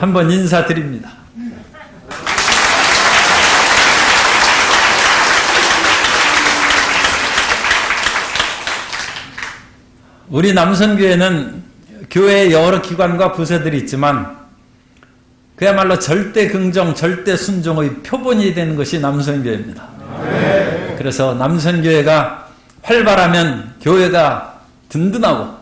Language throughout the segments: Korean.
한번 인사드립니다. 우리 남선교회는 교회에 여러 기관과 부서들이 있지만 그야말로 절대 긍정, 절대 순종의 표본이 되는 것이 남선교회입니다. 그래서 남선교회가 활발하면 교회가 든든하고,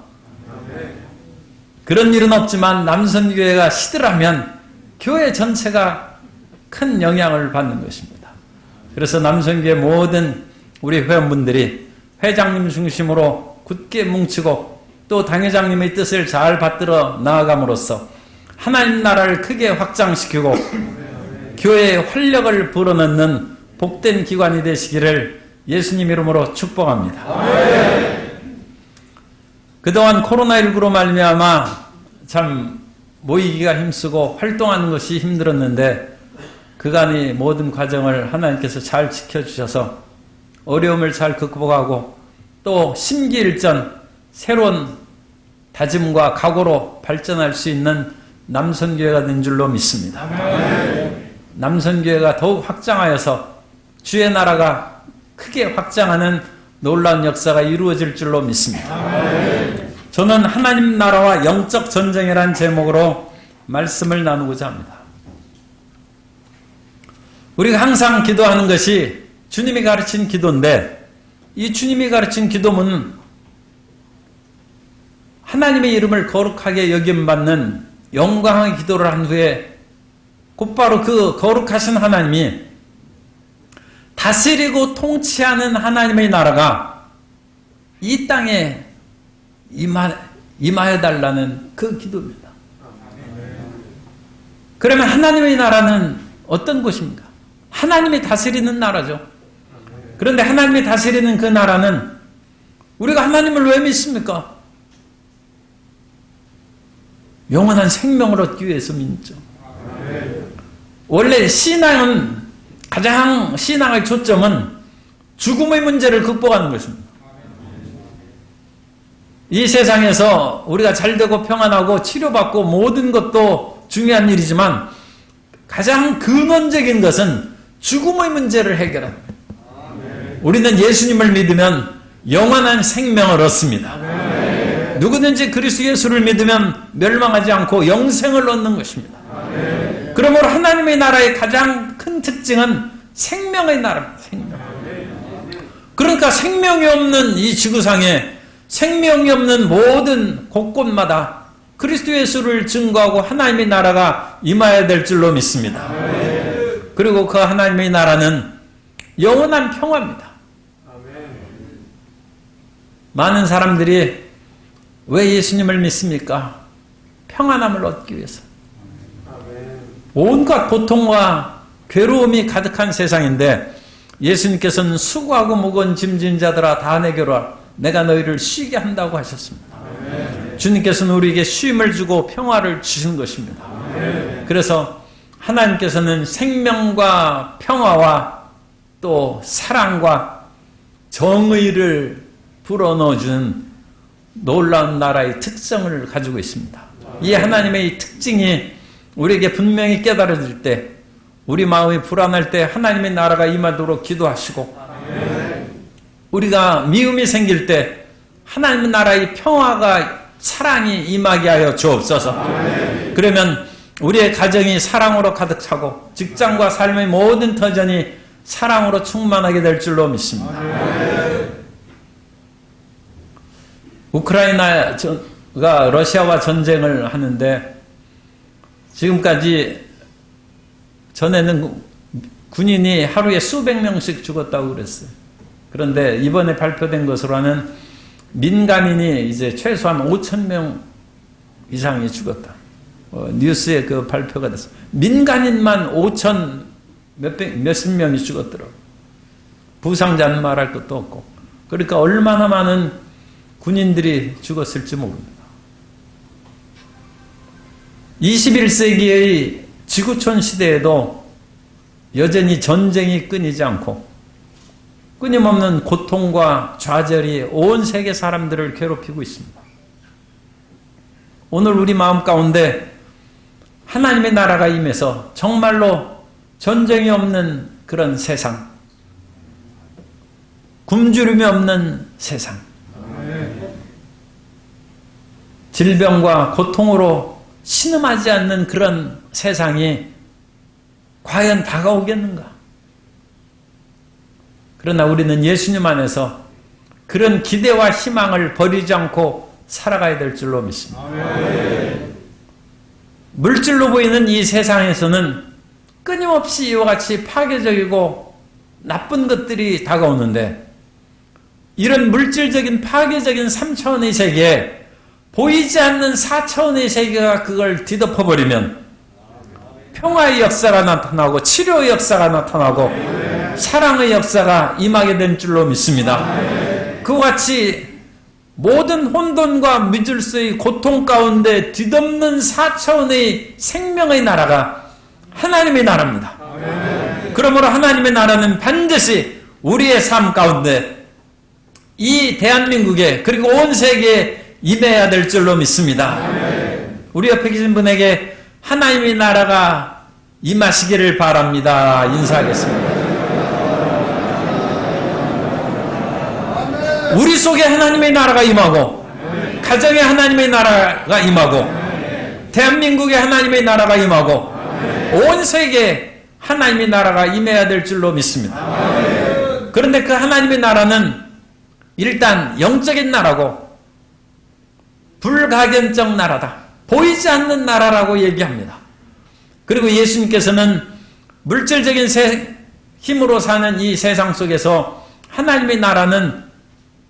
그런 일은 없지만 남선교회가 시들하면 교회 전체가 큰 영향을 받는 것입니다. 그래서 남선교회 모든 우리 회원분들이 회장님 중심으로 굳게 뭉치고 또 당회장님의 뜻을 잘 받들어 나아감으로써 하나님 나라를 크게 확장시키고 교회에 활력을 불어넣는 복된 기관이 되시기를 예수님 이름으로 축복합니다. 그동안 코로나19로 말미암아 참 모이기가 힘쓰고 활동하는 것이 힘들었는데 그간의 모든 과정을 하나님께서 잘 지켜주셔서 어려움을 잘 극복하고 또 심기일전 새로운 다짐과 각오로 발전할 수 있는 남선교회가 된 줄로 믿습니다. 남선교회가 더욱 확장하여서 주의 나라가 크게 확장하는 놀라운 역사가 이루어질 줄로 믿습니다. 저는 하나님 나라와 영적 전쟁이라는 제목으로 말씀을 나누고자 합니다. 우리가 항상 기도하는 것이 주님이 가르친 기도인데 이 주님이 가르친 기도문은 하나님의 이름을 거룩하게 여김받는 영광의 기도를 한 후에 곧바로 그 거룩하신 하나님이 다스리고 통치하는 하나님의 나라가 이 땅에 임하여달라는 그 기도입니다. 그러면 하나님의 나라는 어떤 곳입니까? 하나님이 다스리는 나라죠. 그런데 하나님이 다스리는 그 나라는 우리가 하나님을 왜 믿습니까? 영원한 생명을 얻기 위해서 믿죠. 원래 신앙은 가장 신앙의 초점은 죽음의 문제를 극복하는 것입니다. 이 세상에서 우리가 잘되고 평안하고 치료받고 모든 것도 중요한 일이지만 가장 근원적인 것은 죽음의 문제를 해결합니다. 우리는 예수님을 믿으면 영원한 생명을 얻습니다. 누구든지 그리스도 예수를 믿으면 멸망하지 않고 영생을 얻는 것입니다. 그러므로 하나님의 나라의 가장 큰 특징은 생명의 나라입니다. 생명. 그러니까 생명이 없는 이 지구상에 생명이 없는 모든 곳곳마다 그리스도 예수를 증거하고 하나님의 나라가 임하여야 될 줄로 믿습니다. 그리고 그 하나님의 나라는 영원한 평화입니다. 많은 사람들이 왜 예수님을 믿습니까? 평안함을 얻기 위해서. 온갖 고통과 괴로움이 가득한 세상인데 예수님께서는 수고하고 무거운 짐진 자들아 다 내게로 와 내가 너희를 쉬게 한다고 하셨습니다. 주님께서는 우리에게 쉼을 주고 평화를 주신 것입니다. 그래서 하나님께서는 생명과 평화와 또 사랑과 정의를 불어넣어주는 놀라운 나라의 특성을 가지고 있습니다. 이 하나님의 특징이 우리에게 분명히 깨달아질 때 우리 마음이 불안할 때 하나님의 나라가 임하도록 기도하시고 우리가 미움이 생길 때 하나님의 나라의 평화가 사랑이 임하게 하여 주옵소서. 그러면 우리의 가정이 사랑으로 가득 차고 직장과 삶의 모든 터전이 사랑으로 충만하게 될 줄로 믿습니다. 우크라이나가 러시아와 전쟁을 하는데 지금까지 전에는 군인이 하루에 수백 명씩 죽었다고 그랬어요. 그런데 이번에 발표된 것으로는 민간인이 이제 최소한 5,000명 이상이 죽었다. 뉴스에 그 발표가 됐어요. 민간인만 5천 몇십 명이 죽었더라고요. 부상자는 말할 것도 없고. 그러니까 얼마나 많은 군인들이 죽었을지 모릅니다. 21세기의 지구촌 시대에도 여전히 전쟁이 끊이지 않고 끊임없는 고통과 좌절이 온 세계 사람들을 괴롭히고 있습니다. 오늘 우리 마음 가운데 하나님의 나라가 임해서 정말로 전쟁이 없는 그런 세상, 굶주림이 없는 세상, 질병과 고통으로 신음하지 않는 그런 세상이 과연 다가오겠는가? 그러나 우리는 예수님 안에서 그런 기대와 희망을 버리지 않고 살아가야 될 줄로 믿습니다. 물질로 보이는 이 세상에서는 끊임없이 이와 같이 파괴적이고 나쁜 것들이 다가오는데, 이런 물질적인 파괴적인 3차원의 세계에 보이지 않는 4차원의 세계가 그걸 뒤덮어버리면 평화의 역사가 나타나고 치료의 역사가 나타나고 사랑의 역사가 임하게 된 줄로 믿습니다. 그와 같이 모든 혼돈과 미질서의 고통 가운데 뒤덮는 4차원의 생명의 나라가 하나님의 나라입니다. 그러므로 하나님의 나라는 반드시 우리의 삶 가운데 이 대한민국에 그리고 온 세계에 임해야 될 줄로 믿습니다. 우리 옆에 계신 분에게 하나님의 나라가 임하시기를 바랍니다. 인사하겠습니다. 우리 속에 하나님의 나라가 임하고, 가정에 하나님의 나라가 임하고, 대한민국에 하나님의 나라가 임하고, 온 세계에 하나님의 나라가 임해야 될 줄로 믿습니다. 그런데 그 하나님의 나라는 일단 영적인 나라고 불가견적 나라다. 보이지 않는 나라라고 얘기합니다. 그리고 예수님께서는 물질적인 힘으로 사는 이 세상 속에서 하나님의 나라는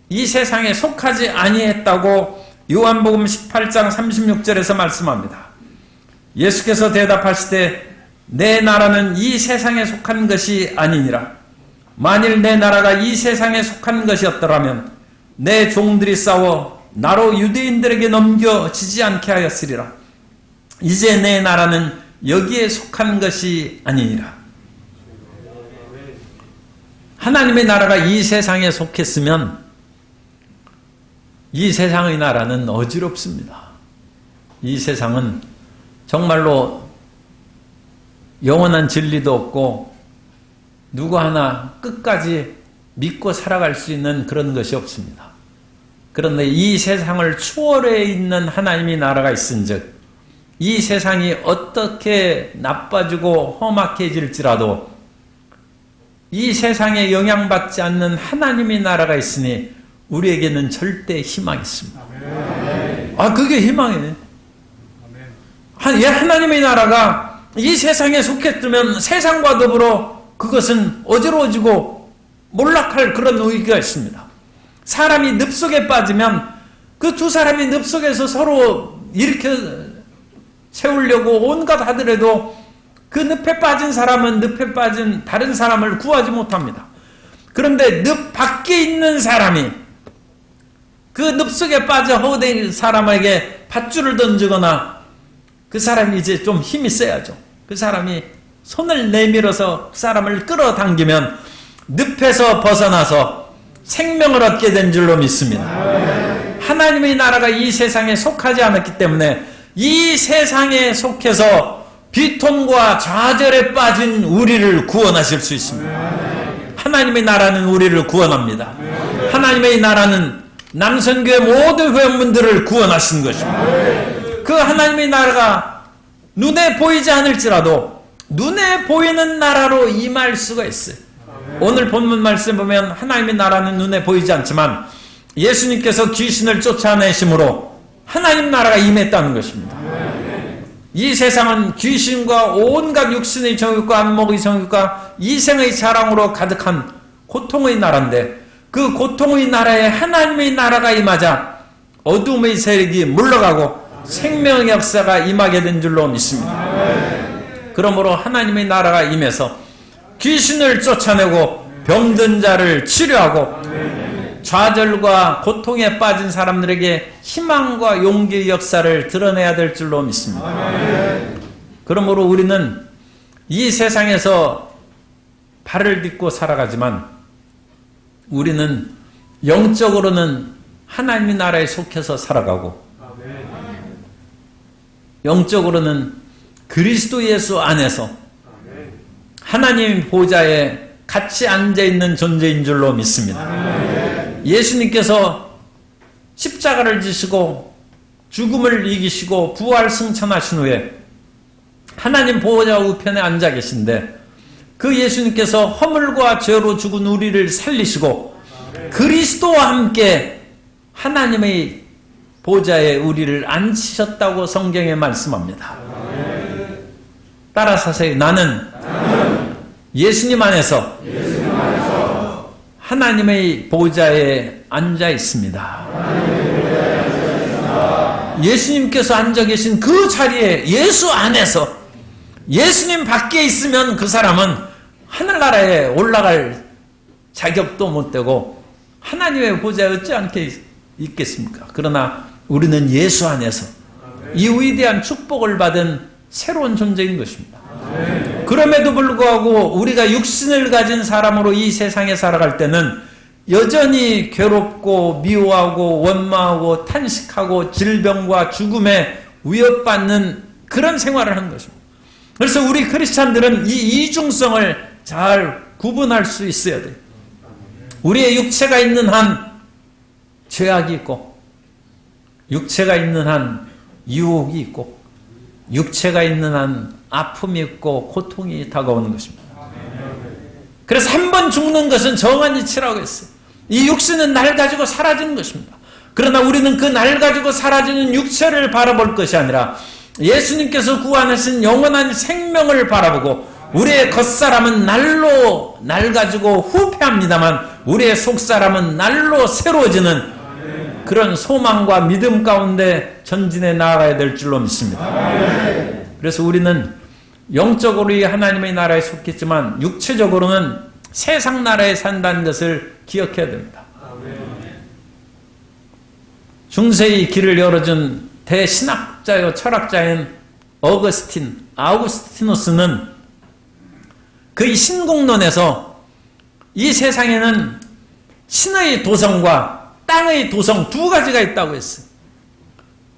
이 세상에 속하지 아니했다고 요한복음 18장 36절에서 말씀합니다. 예수께서 대답하시되 내 나라는 이 세상에 속한 것이 아니니라. 만일 내 나라가 이 세상에 속한 것이었더라면 내 종들이 싸워 나로 유대인들에게 넘겨지지 않게 하였으리라. 이제 내 나라는 여기에 속한 것이 아니니라. 하나님의 나라가 이 세상에 속했으면 이 세상의 나라는 어지럽습니다. 이 세상은 정말로 영원한 진리도 없고 누구 하나 끝까지 믿고 살아갈 수 있는 그런 것이 없습니다. 그런데 이 세상을 추월해 있는 하나님의 나라가 있은즉 이 세상이 어떻게 나빠지고 험악해질지라도 이 세상에 영향받지 않는 하나님의 나라가 있으니 우리에게는 절대 희망이 있습니다. 아, 그게 희망이네. 하나님의 나라가 이 세상에 속했으면 세상과 더불어 그것은 어지러워지고 몰락할 그런 위기가 있습니다. 사람이 늪속에 빠지면 그 두 사람이 늪속에서 서로 일으켜 세우려고 온갖 하더라도 그 늪에 빠진 사람은 늪에 빠진 다른 사람을 구하지 못합니다. 그런데 늪 밖에 있는 사람이 그 늪속에 빠져 허우된 사람에게 밧줄을 던지거나 그 사람이 이제 좀 힘이 세야죠. 그 사람이 손을 내밀어서 그 사람을 끌어당기면 늪에서 벗어나서 생명을 얻게 된 줄로 믿습니다. 하나님의 나라가 이 세상에 속하지 않았기 때문에 이 세상에 속해서 비통과 좌절에 빠진 우리를 구원하실 수 있습니다. 하나님의 나라는 우리를 구원합니다. 하나님의 나라는 남선교회 모든 회원분들을 구원하신 것입니다. 그 하나님의 나라가 눈에 보이지 않을지라도 눈에 보이는 나라로 임할 수가 있어요. 오늘 본문 말씀 보면 하나님의 나라는 눈에 보이지 않지만 예수님께서 귀신을 쫓아내심으로 하나님 나라가 임했다는 것입니다. 이 세상은 귀신과 온갖 육신의 정욕과 안목의 정욕과 이생의 자랑으로 가득한 고통의 나라인데 그 고통의 나라에 하나님의 나라가 임하자 어둠의 세력이 물러가고 생명의 역사가 임하게 된 줄로 믿습니다. 그러므로 하나님의 나라가 임해서 귀신을 쫓아내고 병든 자를 치료하고 좌절과 고통에 빠진 사람들에게 희망과 용기의 역사를 드러내야 될 줄로 믿습니다. 그러므로 우리는 이 세상에서 발을 딛고 살아가지만 우리는 영적으로는 하나님의 나라에 속해서 살아가고 영적으로는 그리스도 예수 안에서 하나님 보좌에 같이 앉아있는 존재인 줄로 믿습니다. 예수님께서 십자가를 지시고 죽음을 이기시고 부활 승천하신 후에 하나님 보좌 우편에 앉아 계신데 그 예수님께서 허물과 죄로 죽은 우리를 살리시고 그리스도와 함께 하나님의 보좌에 우리를 앉히셨다고 성경에 말씀합니다. 따라서 하세요. 나는 예수님 안에서 하나님의 보좌에 앉아 있습니다. 예수님께서 앉아 계신 그 자리에 예수 안에서 예수님 밖에 있으면 그 사람은 하늘나라에 올라갈 자격도 못 되고 하나님의 보좌에 어찌 않게 있겠습니까? 그러나 우리는 예수 안에서 이 위대한 축복을 받은 새로운 존재인 것입니다. 그럼에도 불구하고 우리가 육신을 가진 사람으로 이 세상에 살아갈 때는 여전히 괴롭고 미워하고 원망하고 탄식하고 질병과 죽음에 위협받는 그런 생활을 하는 것입니다. 그래서 우리 크리스찬들은 이 이중성을 잘 구분할 수 있어야 돼요. 우리의 육체가 있는 한 죄악이 있고 육체가 있는 한 유혹이 있고 육체가 있는 한 아픔이 있고 고통이 다가오는 것입니다. 그래서 한 번 죽는 것은 정한 이치라고 했어요. 이 육신은 날 가지고 사라지는 것입니다. 그러나 우리는 그 날 가지고 사라지는 육체를 바라볼 것이 아니라 예수님께서 구원하신 영원한 생명을 바라보고 우리의 겉사람은 날로 날 가지고 후패합니다만 우리의 속사람은 날로 새로워지는 그런 소망과 믿음 가운데 전진해 나아가야 될 줄로 믿습니다. 그래서 우리는 영적으로 이 하나님의 나라에 속했지만 육체적으로는 세상 나라에 산다는 것을 기억해야 됩니다. 중세의 길을 열어준 대신학자요 철학자인 아우구스티누스는 그의 신공론에서 이 세상에는 신의 도성과 땅의 도성 두 가지가 있다고 했어요.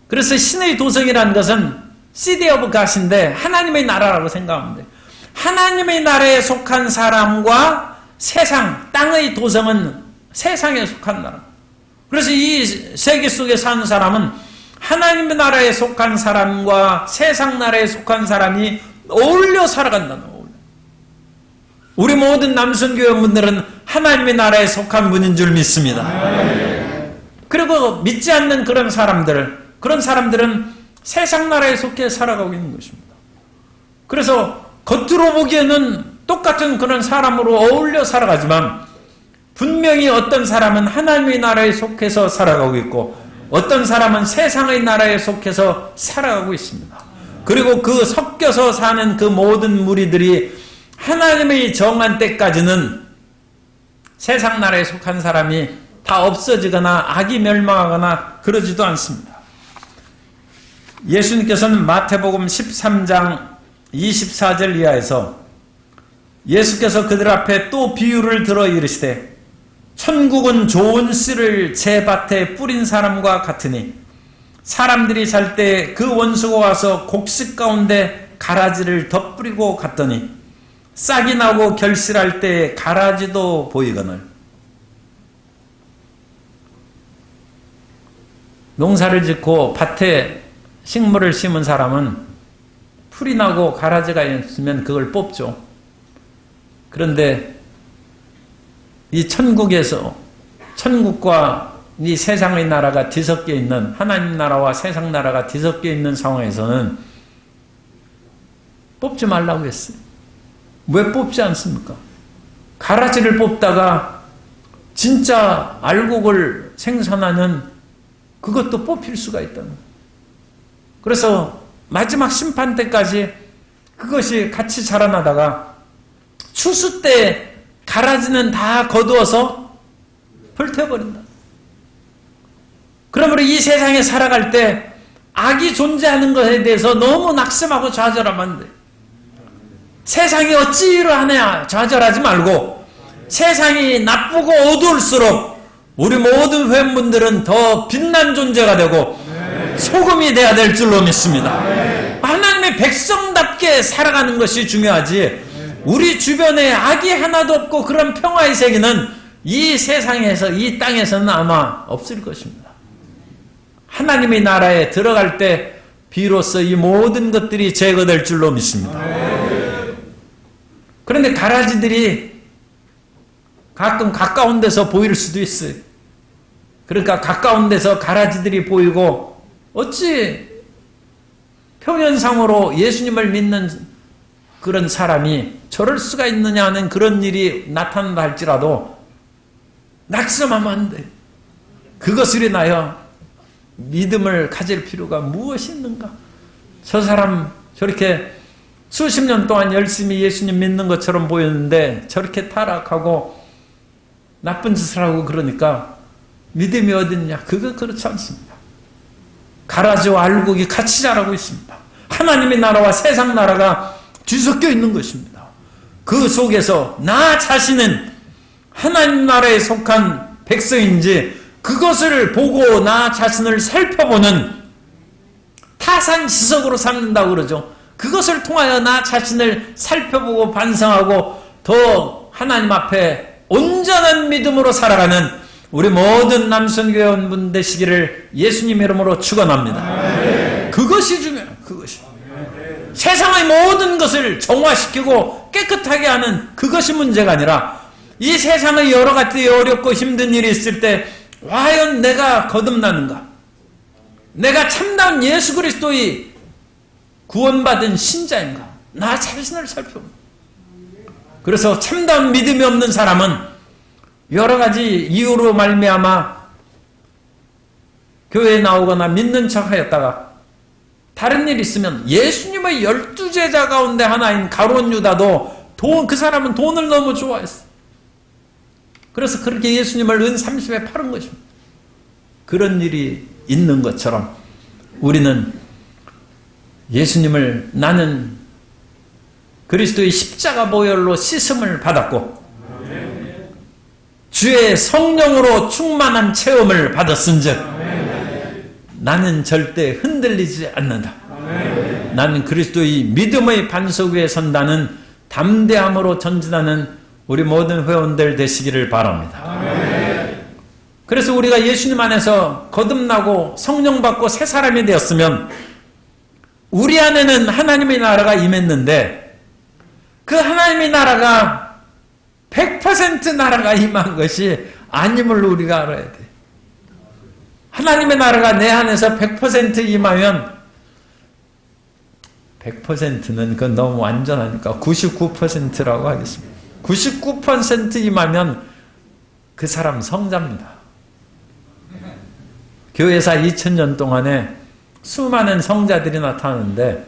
그래서 신의 도성이라는 것은 시티 오브 갓인데 하나님의 나라라고 생각하면 돼요. 하나님의 나라에 속한 사람과 세상, 땅의 도성은 세상에 속한 나라. 그래서 이 세계 속에 사는 사람은 하나님의 나라에 속한 사람과 세상 나라에 속한 사람이 어울려 살아간다는 거예요. 우리 모든 남선교회분들은 하나님의 나라에 속한 분인 줄 믿습니다. 그리고 믿지 않는 그런 사람들은 세상 나라에 속해 살아가고 있는 것입니다. 그래서 겉으로 보기에는 똑같은 그런 사람으로 어울려 살아가지만 분명히 어떤 사람은 하나님의 나라에 속해서 살아가고 있고 어떤 사람은 세상의 나라에 속해서 살아가고 있습니다. 그리고 그 섞여서 사는 그 모든 무리들이 하나님의 정한 때까지는 세상 나라에 속한 사람이 다 없어지거나 악이 멸망하거나 그러지도 않습니다. 예수님께서는 마태복음 13장 24절 이하에서 예수께서 그들 앞에 또 비유를 들어 이르시되 천국은 좋은 씨를 제 밭에 뿌린 사람과 같으니 사람들이 잘 때 그 원수가 와서 곡식 가운데 가라지를 덧뿌리고 갔더니 싹이 나고 결실할 때 가라지도 보이거늘. 농사를 짓고 밭에 식물을 심은 사람은 풀이 나고 가라지가 있으면 그걸 뽑죠. 그런데 이 천국과 이 세상의 나라가 뒤섞여 있는 하나님 나라와 세상 나라가 뒤섞여 있는 상황에서는 뽑지 말라고 했어요. 왜 뽑지 않습니까? 가라지를 뽑다가 진짜 알곡을 생산하는 그것도 뽑힐 수가 있다는 거예요. 그래서 마지막 심판 때까지 그것이 같이 자라나다가 추수 때 가라지는 다 거두어서 불태워버린다. 그러므로 이 세상에 살아갈 때 악이 존재하는 것에 대해서 너무 낙심하고 좌절하면 안 돼. 세상이 어찌 이러하냐 좌절하지 말고 세상이 나쁘고 어두울수록 우리 모든 회원분들은 더 빛난 존재가 되고 소금이 돼야 될 줄로 믿습니다. 하나님의 백성답게 평안하게 살아가는 것이 중요하지, 우리 주변에 악이 하나도 없고 그런 평화의 세계는 이 세상에서, 이 땅에서는 아마 없을 것입니다. 하나님의 나라에 들어갈 때 비로소 이 모든 것들이 제거될 줄로 믿습니다. 그런데 가라지들이 가끔 가까운 데서 보일 수도 있어요. 그러니까 가까운 데서 가라지들이 보이고, 어찌 표면상으로 예수님을 믿는 그런 사람이 저럴 수가 있느냐 하는 그런 일이 나타난다 할지라도 낙심하면 안 돼. 그것을 인하여 믿음을 가질 필요가 무엇이 있는가? 저 사람 저렇게 수십 년 동안 열심히 예수님 믿는 것처럼 보였는데 저렇게 타락하고 나쁜 짓을 하고 그러니까 믿음이 어딨냐? 그거 그렇지 않습니다. 가라지와 알곡이 같이 자라고 있습니다. 하나님의 나라와 세상 나라가 뒤섞여 있는 것입니다. 그 속에서 나 자신은 하나님 나라에 속한 백성인지 그것을 보고 나 자신을 살펴보는 타산지석으로 삼는다고 그러죠. 그것을 통하여 나 자신을 살펴보고 반성하고 더 하나님 앞에 온전한 믿음으로 살아가는 우리 모든 남성교회원 되시기를 예수님 이름으로 축원합니다. 그것이 중요해요. 그것이. 세상의 모든 것을 정화시키고 깨끗하게 하는 그것이 문제가 아니라 이 세상의 여러 가지 어렵고 힘든 일이 있을 때 과연 내가 거듭나는가? 내가 참다운 예수 그리스도의 구원받은 신자인가? 나 자신을 살펴봅니다. 그래서 참다운 믿음이 없는 사람은 여러 가지 이유로 말미암아 교회에 나오거나 믿는 척 하였다가 다른 일 있으면 예수님의 12제자 가운데 하나인 가룟 유다도 그 사람은 돈을 너무 좋아했어. 그래서 그렇게 예수님을 은 30에 팔은 것입니다. 그런 일이 있는 것처럼 우리는 예수님을 나는 그리스도의 십자가 보혈로 씻음을 받았고 주의 성령으로 충만한 체험을 받았은즉 나는 절대 흔들리지 않는다. 나는 그리스도의 믿음의 반석 위에 선다는 담대함으로 전진하는 우리 모든 회원들 되시기를 바랍니다. 그래서 우리가 예수님 안에서 거듭나고 성령 받고 새 사람이 되었으면 우리 안에는 하나님의 나라가 임했는데 그 하나님의 나라가 100% 나라가 임한 것이 아님을 우리가 알아야 돼. 하나님의 나라가 내 안에서 100% 임하면 100%는 그건 너무 완전하니까 99%라고 하겠습니다. 99% 임하면 그 사람 성자입니다. 교회사 2000년 동안에 수많은 성자들이 나타나는데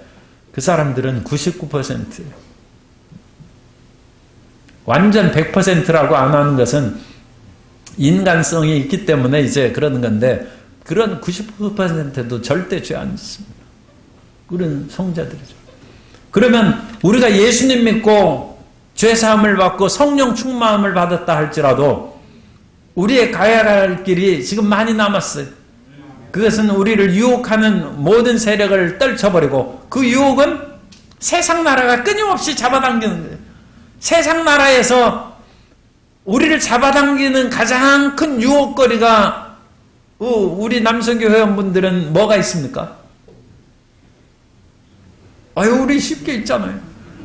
그 사람들은 99%예요. 완전 100%라고 안 하는 것은 인간성이 있기 때문에 이제 그러는 건데 그런 99%도 절대 죄 안 짓습니다. 그런 성자들이죠. 그러면 우리가 예수님 믿고 죄사함을 받고 성령 충만함을 받았다 할지라도 우리의 가야 할 길이 지금 많이 남았어요. 그것은 우리를 유혹하는 모든 세력을 떨쳐버리고 그 유혹은 세상 나라가 끊임없이 잡아당기는 거예요. 세상 나라에서 우리를 잡아당기는 가장 큰 유혹거리가 우리 남성교 회원분들은 뭐가 있습니까? 우리 쉽게 있잖아요.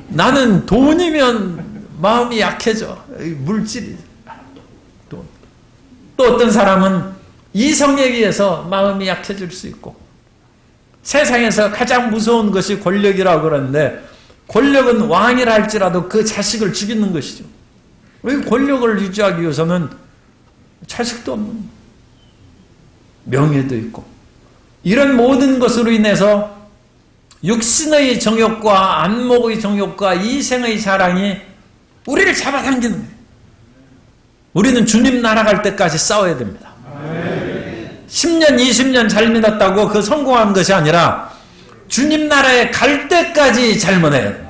나는 돈이면 마음이 약해져. 물질이. 또 어떤 사람은 이성에 의해서 마음이 약해질 수 있고 세상에서 가장 무서운 것이 권력이라고 그러는데 권력은 왕이라 할지라도 그 자식을 죽이는 것이죠. 왜 권력을 유지하기 위해서는 자식도 없는 명예도 있고 이런 모든 것으로 인해서 육신의 정욕과 안목의 정욕과 이생의 자랑이 우리를 잡아당기는 거예요. 우리는 주님 나라 갈 때까지 싸워야 됩니다. 10년, 20년 잘 믿었다고 그 성공한 것이 아니라 주님 나라에 갈 때까지 잘못해야 돼요.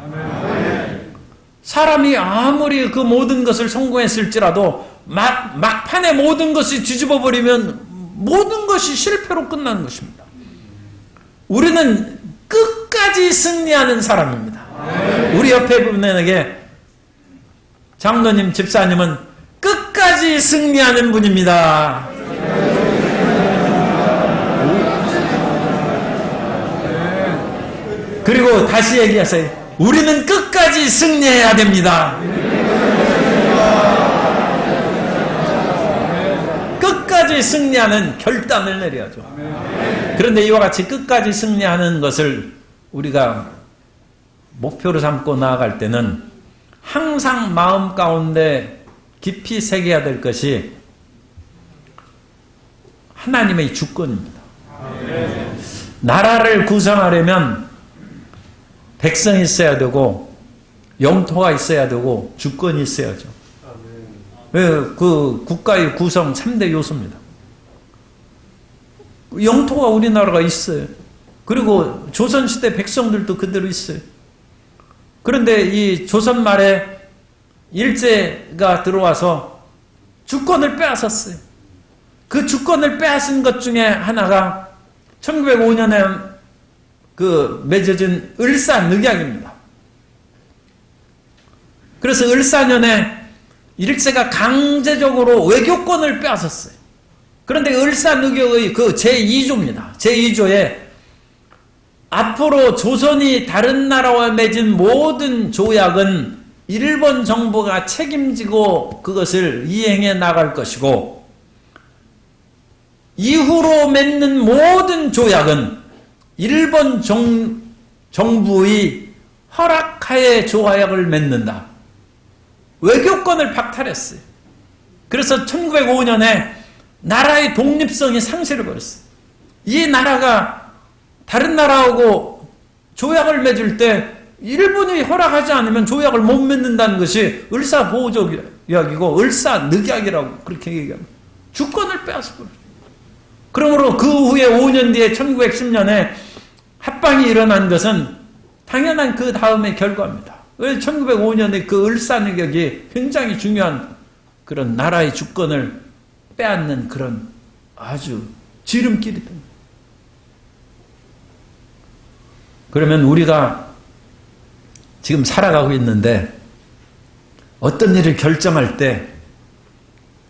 사람이 아무리 그 모든 것을 성공했을지라도 막판에 모든 것이 뒤집어 버리면 모든 것이 실패로 끝나는 것입니다. 우리는 끝까지 승리하는 사람입니다. 우리 옆에 분에게 장로님, 집사님은 끝까지 승리하는 분입니다. 그리고 다시 얘기하세요. 우리는 끝까지 승리해야 됩니다. 끝까지 승리하는 결단을 내려야죠. 그런데 이와 같이 끝까지 승리하는 것을 우리가 목표로 삼고 나아갈 때는 항상 마음 가운데 깊이 새겨야 될 것이 하나님의 주권입니다. 나라를 구성하려면 백성이 있어야 되고 영토가 있어야 되고 주권이 있어야죠. 그 국가의 구성 3대 요소입니다. 영토가 우리나라가 있어요. 그리고 조선시대 백성들도 그대로 있어요. 그런데 이 조선 말에 일제가 들어와서 주권을 빼앗았어요. 그 주권을 빼앗은 것 중에 하나가 1905년에 맺어진 을사늑약입니다. 그래서 을사년에 일제가 강제적으로 외교권을 빼앗았어요. 그런데 을사늑약의 그 제2조입니다. 제2조에 앞으로 조선이 다른 나라와 맺은 모든 조약은 일본 정부가 책임지고 그것을 이행해 나갈 것이고, 이후로 맺는 모든 조약은 일본 정부의 허락하에 조약을 맺는다. 외교권을 박탈했어요. 그래서 1905년에 나라의 독립성이 상실을 버렸어요. 이 나라가 다른 나라하고 조약을 맺을 때 일본이 허락하지 않으면 조약을 못 맺는다는 것이 을사보호조약이고 을사늑약이라고 그렇게 얘기합니다. 주권을 빼앗아버려요. 그러므로 그 후에 5년 뒤에 1910년에 합방이 일어난 것은 당연한 그 다음의 결과입니다. 1905년에 그 을사늑약이 굉장히 중요한 그런 나라의 주권을 빼앗는 그런 아주 지름길이 됩니다. 그러면 우리가 지금 살아가고 있는데 어떤 일을 결정할 때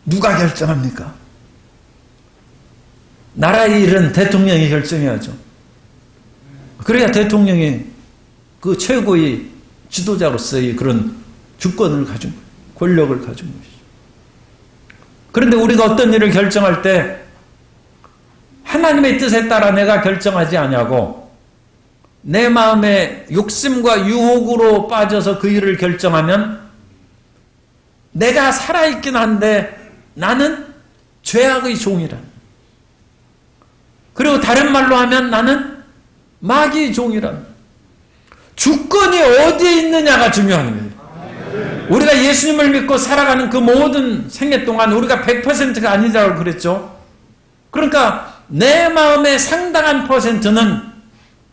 누가 결정합니까? 나라의 일은 대통령이 결정해야죠. 그래야 대통령이 그 최고의 지도자로서의 그런 주권을 가진 거예요. 권력을 가진 것이죠. 그런데 우리가 어떤 일을 결정할 때 하나님의 뜻에 따라 내가 결정하지 않냐고 내 마음의 욕심과 유혹으로 빠져서 그 일을 결정하면 내가 살아있긴 한데 나는 죄악의 종이라. 그리고 다른 말로 하면 나는 마귀의 종이라. 주권이 어디에 있느냐가 중요한 거예요. 우리가 예수님을 믿고 살아가는 그 모든 생애 동안 우리가 100%가 아니라고 그랬죠. 그러니까 내 마음의 상당한 퍼센트는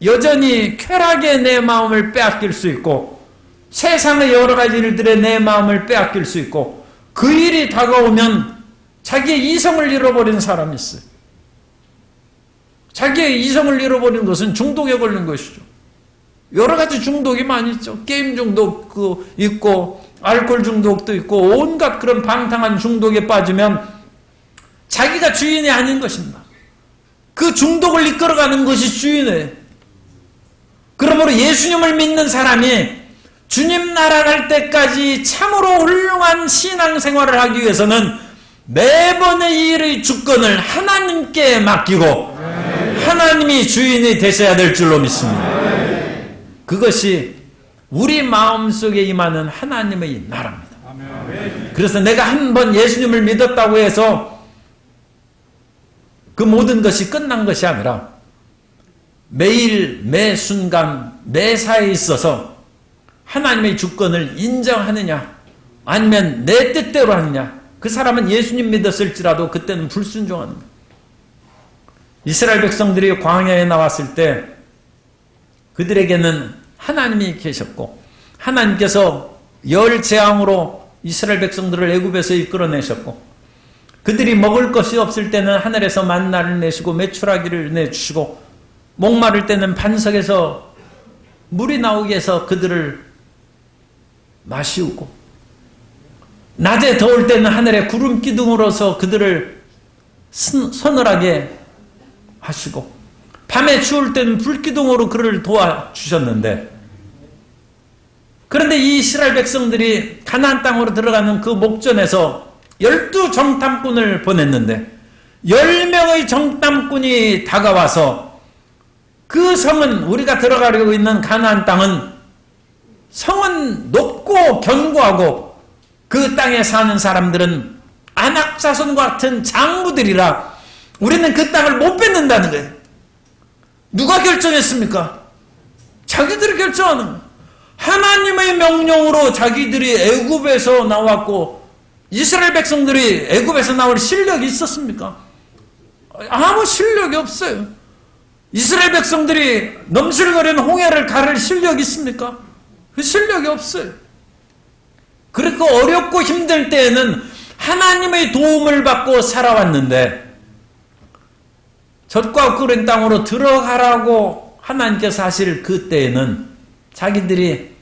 여전히 쾌락에 내 마음을 빼앗길 수 있고 세상의 여러 가지 일들에 내 마음을 빼앗길 수 있고 그 일이 다가오면 자기의 이성을 잃어버린 사람이 있어요. 자기의 이성을 잃어버린 것은 중독에 걸린 것이죠. 여러 가지 중독이 많이 있죠. 게임 중독도 있고 알코올 중독도 있고 온갖 그런 방탕한 중독에 빠지면 자기가 주인이 아닌 것입니다. 그 중독을 이끌어가는 것이 주인이에요. 그러므로 예수님을 믿는 사람이 주님 나라 갈 때까지 참으로 훌륭한 신앙생활을 하기 위해서는 매번의 일의 주권을 하나님께 맡기고 하나님이 주인이 되셔야 될 줄로 믿습니다. 그것이 우리 마음속에 임하는 하나님의 나라입니다. 그래서 내가 한번 예수님을 믿었다고 해서 그 모든 것이 끝난 것이 아니라 매일 매 순간 매사에 있어서 하나님의 주권을 인정하느냐 아니면 내 뜻대로 하느냐. 그 사람은 예수님 믿었을지라도 그때는 불순종하는 거예요. 이스라엘 백성들이 광야에 나왔을 때 그들에게는 하나님이 계셨고 하나님께서 열 재앙으로 이스라엘 백성들을 애굽에서 이끌어내셨고 그들이 먹을 것이 없을 때는 하늘에서 만나를 내시고 메추라기를 내주시고 목마를 때는 반석에서 물이 나오게 해서 그들을 마시우고, 낮에 더울 때는 하늘에 구름 기둥으로서 그들을 서늘하게 하시고, 밤에 추울 때는 불기둥으로 그를 도와주셨는데, 그런데 이 이스라엘 백성들이 가나안 땅으로 들어가는 그 목전에서 12정탐꾼을 보냈는데 10명의 정탐꾼이 다가와서 그 성은, 우리가 들어가려고 있는 가나안 땅은 성은 높고 견고하고 그 땅에 사는 사람들은 안악자손과 같은 장부들이라 우리는 그 땅을 못 뺏는다는 거예요. 누가 결정했습니까? 자기들이 결정하는 거예요. 하나님의 명령으로 자기들이 애굽에서 나왔고, 이스라엘 백성들이 애굽에서 나올 실력이 있었습니까? 아무 실력이 없어요. 이스라엘 백성들이 넘실거리는 홍해를 가를 실력이 있습니까? 그 실력이 없어요. 그렇고 어렵고 힘들 때에는 하나님의 도움을 받고 살아왔는데, 젖과 꿀은 땅으로 들어가라고 하나님께서 하실 그때에는 자기들이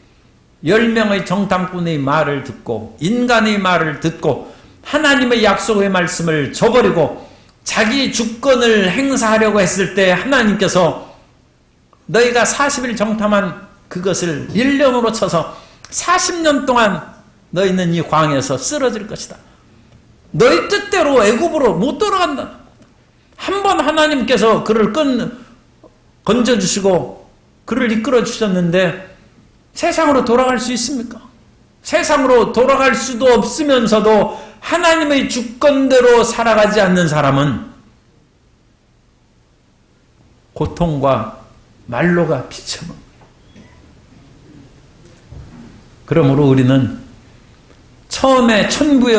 10명의 정탐꾼의 말을 듣고 인간의 말을 듣고 하나님의 약속의 말씀을 저버리고 자기 주권을 행사하려고 했을 때 하나님께서 너희가 40일 정탐한 그것을 1년으로 쳐서 40년 동안 너희는 이 광에서 쓰러질 것이다. 너희 뜻대로 애굽으로 못 돌아간다. 한 번 하나님께서 그를 건져주시고 그를 이끌어 주셨는데 세상으로 돌아갈 수 있습니까? 세상으로 돌아갈 수도 없으면서도 하나님의 주권대로 살아가지 않는 사람은 고통과 말로가 비쳐먹. 그러므로 우리는 처음에 천부의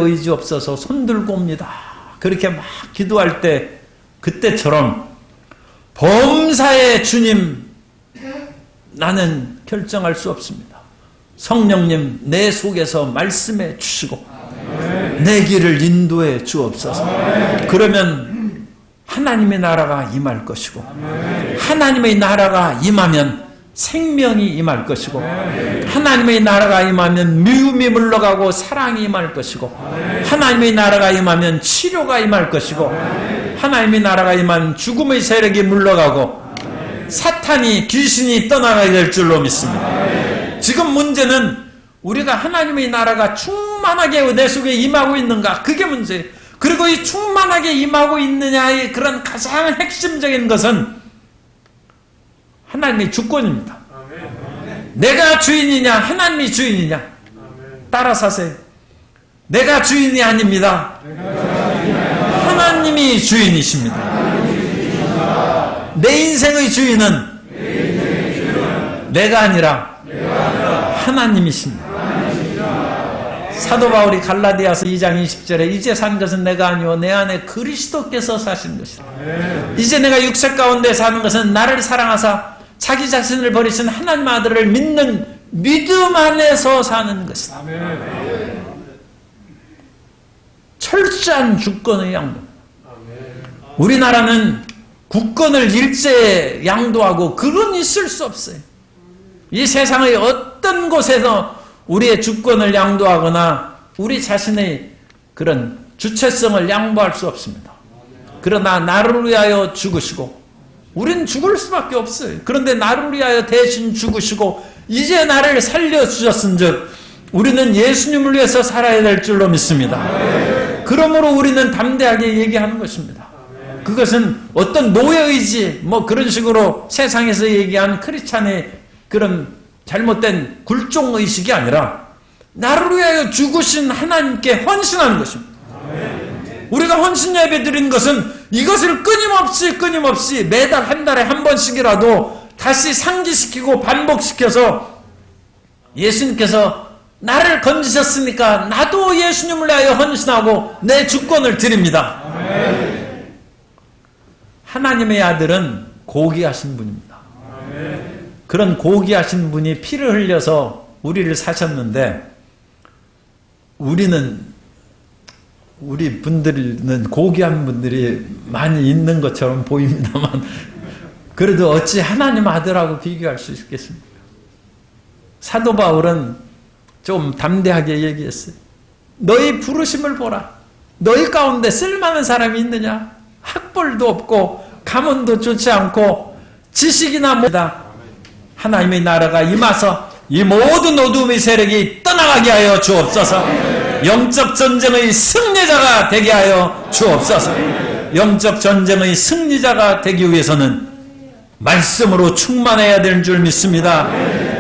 의지 없어서 손들고 옵니다. 그렇게 막 기도할 때 그때처럼 범사의 주님, 나는 결정할 수 없습니다. 성령님 내 속에서 말씀해 주시고 내 길을 인도해 주옵소서. 그러면 하나님의 나라가 임할 것이고, 하나님의 나라가 임하면 생명이 임할 것이고, 하나님의 나라가 임하면 미움이 물러가고 사랑이 임할 것이고, 하나님의 나라가 임하면 치료가 임할 것이고, 하나님의 나라가 임하면 죽음의 세력이 물러가고 사탄이, 귀신이 떠나가야 될 줄로 믿습니다. 지금 문제는 우리가 하나님의 나라가 충만하게 내 속에 임하고 있는가, 그게 문제예요. 그리고 이 충만하게 임하고 있느냐의 그런 가장 핵심적인 것은 하나님의 주권입니다. 내가 주인이냐 하나님이 주인이냐 따라 사세요. 내가 주인이 아닙니다. 하나님이 주인이십니다. 내 인생의 주인은 내가 아니라 하나님이십니다. 사도 바울이 갈라디아서 2장 20절에 이제 산 것은 내가 아니오 내 안에 그리스도께서 사신 것이다. 이제 내가 육체 가운데 사는 것은 나를 사랑하사 자기 자신을 버리신 하나님 아들을 믿는 믿음 안에서 사는 것이다. 철저한 주권의 양도. 우리나라는 국권을 일제에 양도하고 그건 있을 수 없어요. 이 세상의 어떤 곳에서 우리의 주권을 양도하거나 우리 자신의 그런 주체성을 양보할 수 없습니다. 그러나 나를 위하여 죽으시고, 우린 죽을 수밖에 없어요. 그런데 나를 위하여 대신 죽으시고 이제 나를 살려주셨은즉 우리는 예수님을 위해서 살아야 될 줄로 믿습니다. 그러므로 우리는 담대하게 얘기하는 것입니다. 그것은 어떤 노예의지 뭐 그런 식으로 세상에서 얘기한 크리스찬의 그런 잘못된 굴종의식이 아니라 나를 위하여 죽으신 하나님께 헌신하는 것입니다. 우리가 헌신 예배 드린 것은 이것을 끊임없이 매달 한 달에 한 번씩이라도 다시 상기시키고 반복시켜서 예수님께서 나를 건지셨으니까 나도 예수님을 위하여 헌신하고 내 주권을 드립니다. 하나님의 아들은 고귀하신 분입니다. 그런 고귀하신 분이 피를 흘려서 우리를 사셨는데 우리 분들은 고귀한 분들이 많이 있는 것처럼 보입니다만 그래도 어찌 하나님 아들하고 비교할 수 있겠습니까? 사도 바울은 좀 담대하게 얘기했어요. 너희 부르심을 보라. 너희 가운데 쓸만한 사람이 있느냐? 학벌도 없고 가문도 좋지 않고 지식이나 뭐다. 하나님의 나라가 임하서 이 모든 어둠의 세력이 떠나가게 하여 주옵소서. 영적 전쟁의 승리자가 되게 하여 주옵소서. 영적 전쟁의 승리자가 되기 위해서는 말씀으로 충만해야 되는 줄 믿습니다.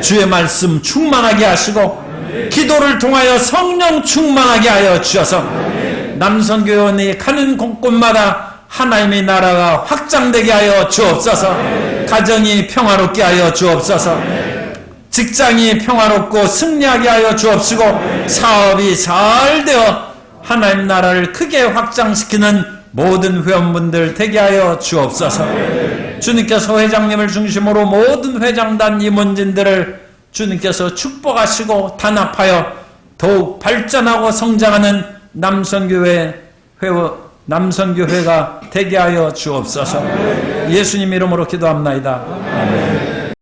주의 말씀 충만하게 하시고 기도를 통하여 성령 충만하게 하여 주셔서 남선교원이 가는 곳곳마다 하나님의 나라가 확장되게 하여 주옵소서. 가정이 평화롭게 하여 주옵소서. 직장이 평화롭고 승리하게 하여 주옵시고 사업이 잘 되어 하나님 나라를 크게 확장시키는 모든 회원분들 되게 하여 주옵소서. 주님께서 회장님을 중심으로 모든 회장단 임원진들을 주님께서 축복하시고 단합하여 더욱 발전하고 성장하는 남선교회가 되게 하여 주옵소서. 예수님 이름으로 기도합나이다. 아멘.